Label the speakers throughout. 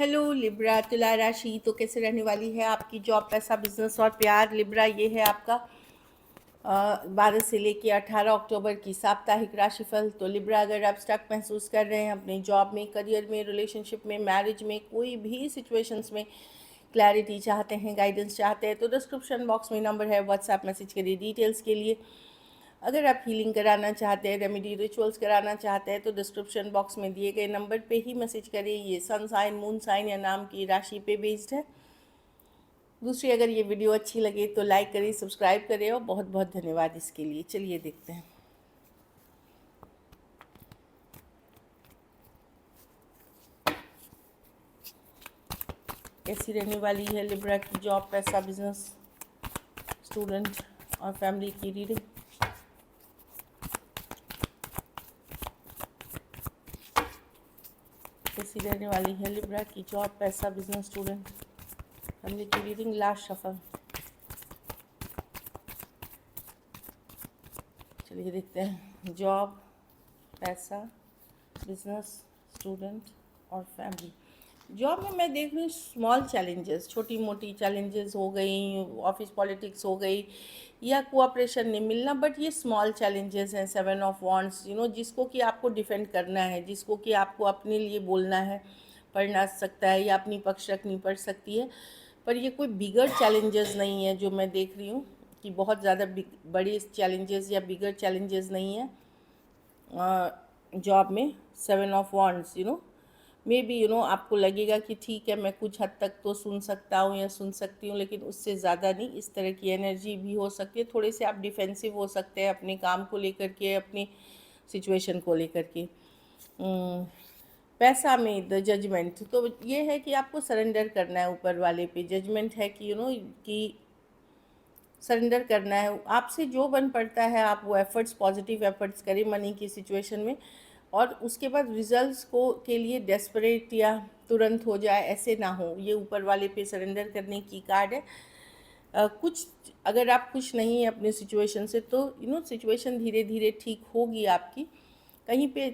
Speaker 1: Hello Libra, तुला राशि तो कैसे रहने वाली है आपकी जॉब, पैसा, बिजनेस और प्यार। लिब्रा, ये है आपका 12 से लेके 18 अक्टूबर की साप्ताहिक राशिफल। तो लिब्रा, अगर आप स्टक महसूस कर रहे हैं अपने जॉब में, करियर में, रिलेशनशिप में, मैरिज में, कोई भी सिचुएशंस में क्लैरिटी चाहते हैं, गाइडेंस चाहते हैं, तो डिस्क्रिप्शन बॉक्स में नंबर है, व्हाट्सएप मैसेज करिए डिटेल्स के लिए। अगर आप हीलिंग कराना चाहते हैं, रेमेडी रिचुअल्स कराना चाहते हैं, तो डिस्क्रिप्शन बॉक्स में दिए गए नंबर पे ही मैसेज करें। ये सन साइन, मून साइन या नाम की राशि पे बेस्ड है। दूसरी, अगर ये वीडियो अच्छी लगे तो लाइक करें, सब्सक्राइब करें, और बहुत बहुत धन्यवाद इसके लिए। चलिए देखते हैं कैसी रहने वाली है लिब्रा की जॉब, पैसा, बिजनेस, स्टूडेंट और फैमिली की रीडिंग। कैसी रहने वाली है लिब्रा की जॉब, पैसा, बिजनेस, स्टूडेंट, फैमिली की रीडिंग। Last shuffle. चलिए देखते हैं जॉब, पैसा, बिजनेस, स्टूडेंट और फैमिली। जॉब में मैं देख रही हूँ स्मॉल चैलेंजेस, छोटी मोटी चैलेंजेस हो गई, ऑफिस पॉलिटिक्स हो गई या कोऑपरेशन नहीं मिलना, बट ये स्मॉल चैलेंजेस हैं। 7 ऑफ वॉन्ड्स, जिसको कि आपको डिफेंड करना है, जिसको कि आपको अपने लिए बोलना है, पढ़ ना सकता है या अपनी पक्ष रखनी पड़ सकती है। पर ये कोई बिगर चैलेंजेस नहीं है जो मैं देख रही हूँ, कि बहुत ज़्यादा बड़े चैलेंजेस या बिगर चैलेंजेस नहीं है जॉब में। 7 ऑफ वॉन्ड्स, मे बी आपको लगेगा कि ठीक है, मैं कुछ हद तक तो सुन सकता हूँ या सुन सकती हूँ, लेकिन उससे ज़्यादा नहीं। इस तरह की एनर्जी भी हो सकती है। थोड़े से आप डिफेंसिव हो सकते हैं अपने काम को लेकर के, अपनी सिचुएशन को लेकर के। पैसा में द जजमेंट, तो ये है कि आपको सरेंडर करना है ऊपर वाले पे। जजमेंट है कि कि सरेंडर करना है। आपसे जो बन पड़ता है आप वो एफर्ट्स, पॉजिटिव एफर्ट्स करें मनी की सिचुएशन में, और उसके बाद रिजल्ट्स को के लिए डेस्परेट या तुरंत हो जाए, ऐसे ना हो। ये ऊपर वाले पे सरेंडर करने की कार्ड है। कुछ अगर आप खुश नहीं हैं अपने सिचुएशन से, तो सिचुएशन धीरे धीरे ठीक होगी आपकी। कहीं पे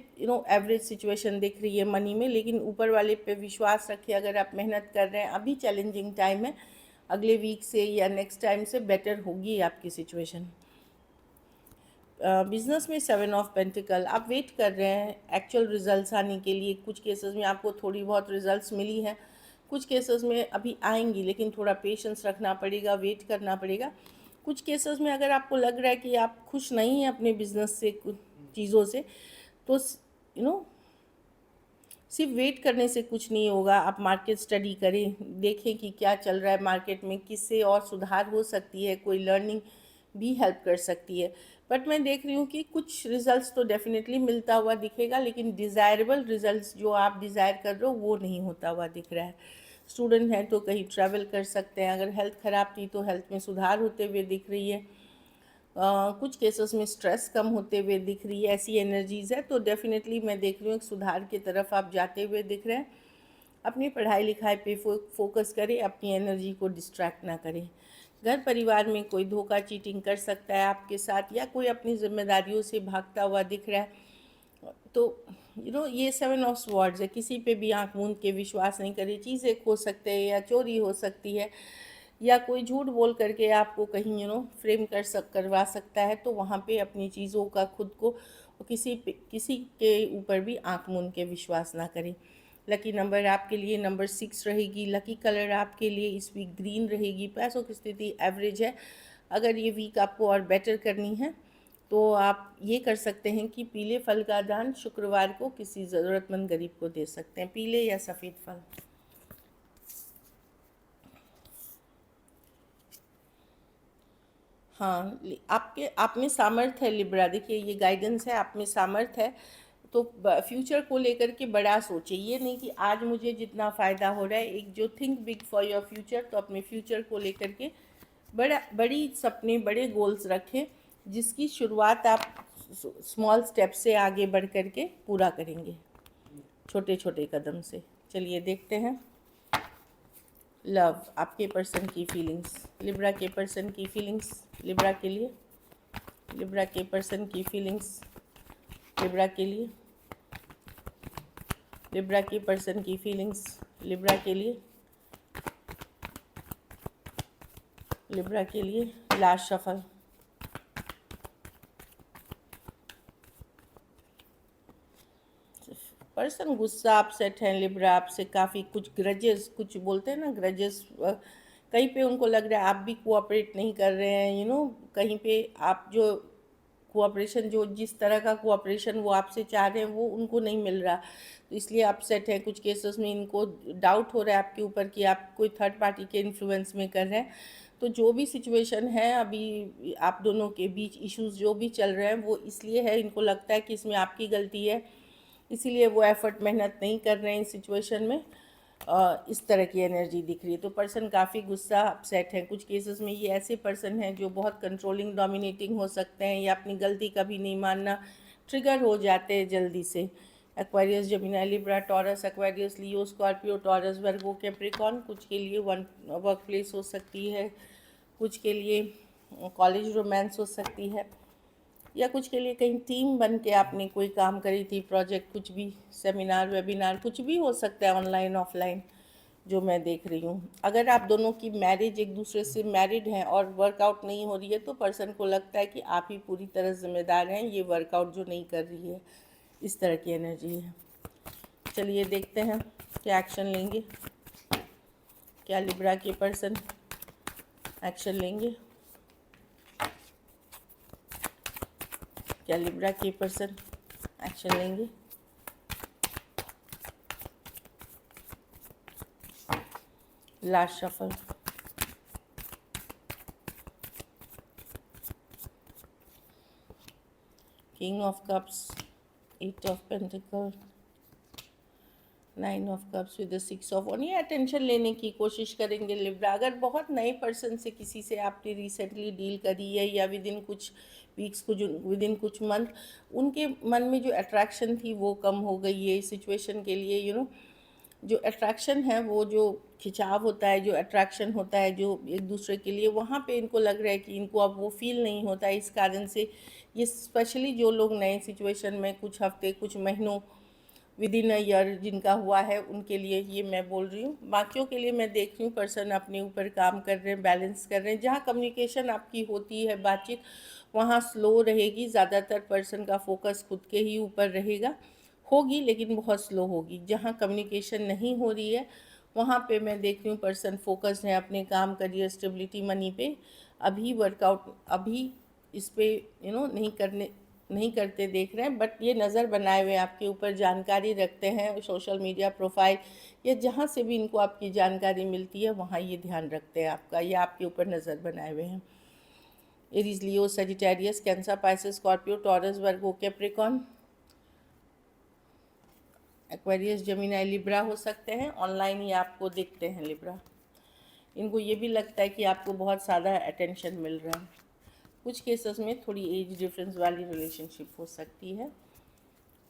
Speaker 1: एवरेज सिचुएशन दिख रही है मनी में, लेकिन ऊपर वाले पे विश्वास रखिए। अगर आप मेहनत कर रहे हैं, अभी चैलेंजिंग टाइम है, अगले वीक से या नेक्स्ट टाइम से बेटर होगी आपकी सिचुएशन। बिजनेस में 7 ऑफ पेंटिकल, आप वेट कर रहे हैं एक्चुअल रिजल्ट्स आने के लिए। कुछ केसेस में आपको थोड़ी बहुत रिजल्ट्स मिली हैं, कुछ केसेस में अभी आएंगी, लेकिन थोड़ा पेशेंस रखना पड़ेगा, वेट करना पड़ेगा। कुछ केसेस में अगर आपको लग रहा है कि आप खुश नहीं हैं अपने बिजनेस से, कुछ चीज़ों से, तो सिर्फ वेट करने से कुछ नहीं होगा। आप मार्केट स्टडी करें, देखें कि क्या चल रहा है मार्केट में, किससे और सुधार हो सकती है, कोई लर्निंग भी हेल्प कर सकती है। बट मैं देख रही हूँ कि कुछ रिजल्ट्स तो डेफिनेटली मिलता हुआ दिखेगा, लेकिन डिज़ायरेबल रिजल्ट्स जो आप डिज़ायर कर रहे हो वो नहीं होता हुआ दिख रहा है। स्टूडेंट हैं तो कहीं ट्रैवल कर सकते हैं। अगर हेल्थ ख़राब थी तो हेल्थ में सुधार होते हुए दिख रही है। कुछ केसेस में स्ट्रेस कम होते हुए दिख रही है, ऐसी एनर्जीज़ है। तो डेफिनेटली मैं देख रही हूँ एक सुधार की तरफ आप जाते हुए दिख रहे हैं। अपनी पढ़ाई लिखाई पे फोकस करें, अपनी एनर्जी को डिस्ट्रैक्ट ना करें। घर परिवार में कोई धोखा, चीटिंग कर सकता है आपके साथ, या कोई अपनी जिम्मेदारियों से भागता हुआ दिख रहा है। तो ये 7 ऑफ स्वॉर्ड्स है। किसी पे भी आंख मूंद के विश्वास नहीं करें। चीज़ें खो सकते हैं या चोरी हो सकती है, या कोई झूठ बोल करके आपको कहीं फ्रेम करवा सकता है। तो वहाँ पे अपनी चीज़ों का खुद को, किसी के ऊपर भी आंख मूंद के विश्वास ना करें। लकी नंबर आपके लिए नंबर 6 रहेगी। लकी कलर आपके लिए इस वीक ग्रीन रहेगी। पैसों की स्थिति एवरेज है। अगर ये वीक आपको और बेटर करनी है तो आप ये कर सकते हैं कि पीले फल का दान शुक्रवार को किसी ज़रूरतमंद गरीब को दे सकते हैं, पीले या सफ़ेद फल। हाँ, आपके आप में सामर्थ्य है लिब्रा। देखिए, ये गाइडेंस है, आप में सामर्थ्य है। तो फ्यूचर को लेकर के बड़ा सोचिए। ये नहीं कि आज मुझे जितना फ़ायदा हो रहा है, एक जो think big for your future, तो अपने फ्यूचर को लेकर के बड़ी सपने, बड़े गोल्स रखें, जिसकी शुरुआत आप स्मॉल स्टेप से आगे बढ़ कर के पूरा करेंगे, छोटे छोटे कदम से। चलिए देखते हैं लव, आपके पर्सन की फीलिंग्स, लिब्रा के पर्सन की फीलिंग्स लिब्रा के लिए, लिब्रा के पर्सन की फीलिंग्स लिब्रा के लिए, लिब्रा के पर्सन की फीलिंग्स लिब्रा के लिए, लिब्रा के लिए लास्ट शफल। पर्सन गुस्सा, अपसेट है लिब्रा आपसे, काफ़ी कुछ ग्रजेस, कुछ बोलते हैं ना ग्रजेस, कहीं पे उनको लग रहा है आप भी कोऑपरेट नहीं कर रहे हैं, कहीं पे आप जो कोऑपरेशन, जो जिस तरह का कोऑपरेशन वो आपसे चाह रहे हैं वो उनको नहीं मिल रहा, तो इसलिए अपसेट है। कुछ केसेस में इनको डाउट हो रहा है आपके ऊपर कि आप कोई थर्ड पार्टी के इन्फ्लुएंस में कर रहे हैं। तो जो भी सिचुएशन है अभी आप दोनों के बीच, इश्यूज जो भी चल रहे हैं वो इसलिए है, इनको लगता है कि इसमें आपकी गलती है, इसीलिए वो एफर्ट मेहनत नहीं कर रहे हैं इस सिचुएशन में। इस तरह की एनर्जी दिख रही है। तो पर्सन काफ़ी गुस्सा, अपसेट है। कुछ केसेस में ये ऐसे पर्सन हैं जो बहुत कंट्रोलिंग, डोमिनेटिंग हो सकते हैं, या अपनी गलती कभी नहीं मानना, ट्रिगर हो जाते हैं जल्दी से। Aquarius, Gemini, Libra, Taurus, Aquarius, Leo, Scorpio, Taurus, Virgo, Capricorn. कुछ के लिए वर्क प्लेस हो सकती है, कुछ के लिए कॉलेज रोमांस हो सकती है, या कुछ के लिए कहीं टीम बन के आपने कोई काम करी थी, प्रोजेक्ट, कुछ भी, सेमिनार, वेबिनार, कुछ भी हो सकता है, ऑनलाइन ऑफलाइन, जो मैं देख रही हूँ। अगर आप दोनों की मैरिज, एक दूसरे से मैरिड हैं और वर्कआउट नहीं हो रही है, तो पर्सन को लगता है कि आप ही पूरी तरह जिम्मेदार हैं ये वर्कआउट जो नहीं कर रही है। इस तरह की एनर्जी है। चलिए देखते हैं क्या एक्शन लेंगे, क्या लिब्रा के पर्सन एक्शन लेंगे, क्या लिब्रा के पर्सन एक्शन लेंगे। Last shuffle, king of cups, eight of pentacle, nine of cups with the six of one. ये अटेंशन लेने की कोशिश करेंगे लिब्रा। अगर बहुत नए पर्सन से, किसी से आपने रिसेंटली डील करी है, या विद इन कुछ वीक्स, कुछ विद इन कुछ मंथ, उनके मन में जो अट्रैक्शन थी वो कम हो गई है इस सिचुएशन के लिए। जो अट्रैक्शन है, वो जो खिंचाव होता है, जो अट्रैक्शन होता है जो एक दूसरे के लिए, वहाँ पे इनको लग रहा है कि इनको अब वो फील नहीं होता है। इस कारण से ये स्पेशली जो लोग नए सिचुएशन में कुछ हफ्ते, कुछ महीनों, विद इन अ ईयर जिनका हुआ है, उनके लिए ये मैं बोल रही हूँ। बाकियों के लिए मैं देख रही हूँ पर्सन अपने ऊपर काम कर रहे हैं, बैलेंस कर रहे हैं। जहाँ कम्युनिकेशन आपकी होती है, बातचीत, वहाँ स्लो रहेगी। ज़्यादातर पर्सन का फोकस खुद के ही ऊपर रहेगा, होगी लेकिन बहुत स्लो होगी। जहाँ कम्युनिकेशन नहीं हो रही है, वहाँ पे मैं देख रही हूँ पर्सन फोकस्ड है अपने काम, करियर, स्टेबिलिटी, मनी पे। अभी वर्कआउट, अभी इस पे नहीं करते देख रहे हैं, बट ये नज़र बनाए हुए आपके ऊपर, जानकारी रखते हैं, सोशल मीडिया प्रोफाइल या जहाँ से भी इनको आपकी जानकारी मिलती है वहाँ ये ध्यान रखते हैं आपका, ये आपके ऊपर नज़र बनाए हुए हैं। Aries, Leo, Sagittarius, Cancer, Pisces, Scorpio, Taurus, Virgo, Capricorn, Aquarius, Gemini, Libra हो सकते हैं। ऑनलाइन ही आपको दिखते हैं लिब्रा। इनको ये भी लगता है कि आपको बहुत ज़्यादा अटेंशन मिल रहा है। कुछ केसेस में थोड़ी एज डिफरेंस वाली रिलेशनशिप हो सकती है,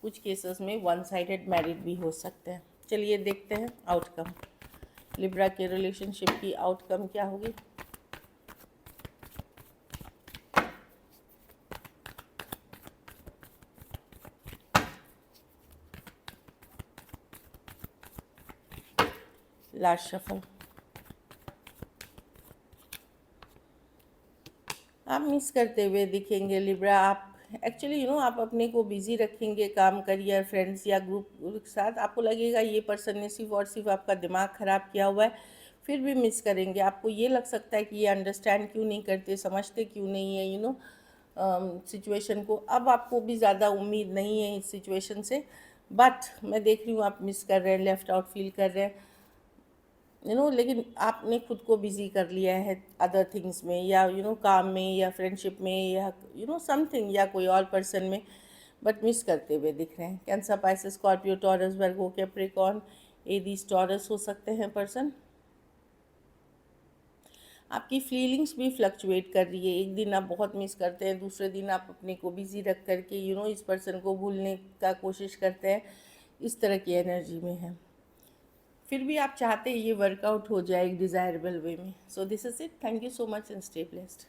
Speaker 1: कुछ केसेस में वन साइडेड मैरिड भी हो सकते हैं। चलिए देखते हैं आउटकम, लिब्रा के रिलेशनशिप की आउटकम क्या होगी। लास्ट शफल, आप मिस करते हुए दिखेंगे लिब्रा। आप एक्चुअली आप अपने को बिजी रखेंगे, काम, करियर, फ्रेंड्स या ग्रुप के साथ। आपको लगेगा ये पर्सन ने सिर्फ और सिर्फ आपका दिमाग ख़राब किया हुआ है, फिर भी मिस करेंगे। आपको ये लग सकता है कि ये अंडरस्टैंड क्यों नहीं करते, समझते क्यों नहीं है सिचुएशन को। अब आपको भी ज़्यादा उम्मीद नहीं है इस सिचुएशन से, बट मैं देख रही हूँ आप मिस कर रहे हैं, लेफ़्ट आउट फील कर रहे हैं, लेकिन आपने खुद को बिजी कर लिया है अदर थिंग्स में, या काम में, या फ्रेंडशिप में, या समथिंग, या कोई और पर्सन में, बट मिस करते हुए दिख रहे हैं। Cancer, Pisces, Scorpio, Taurus, Virgo, Capricorn, Aries, taurus हो सकते हैं पर्सन। आपकी फीलिंग्स भी फ्लक्चुएट कर रही है। एक दिन आप बहुत मिस करते हैं, दूसरे दिन आप अपने को बिजी रख करके इस पर्सन को भूलने का कोशिश करते हैं। इस तरह की एनर्जी में है। फिर भी आप चाहते हैं ये वर्कआउट हो जाए एक डिज़ायरेबल वे में। So this is it. Thank you so much and stay blessed.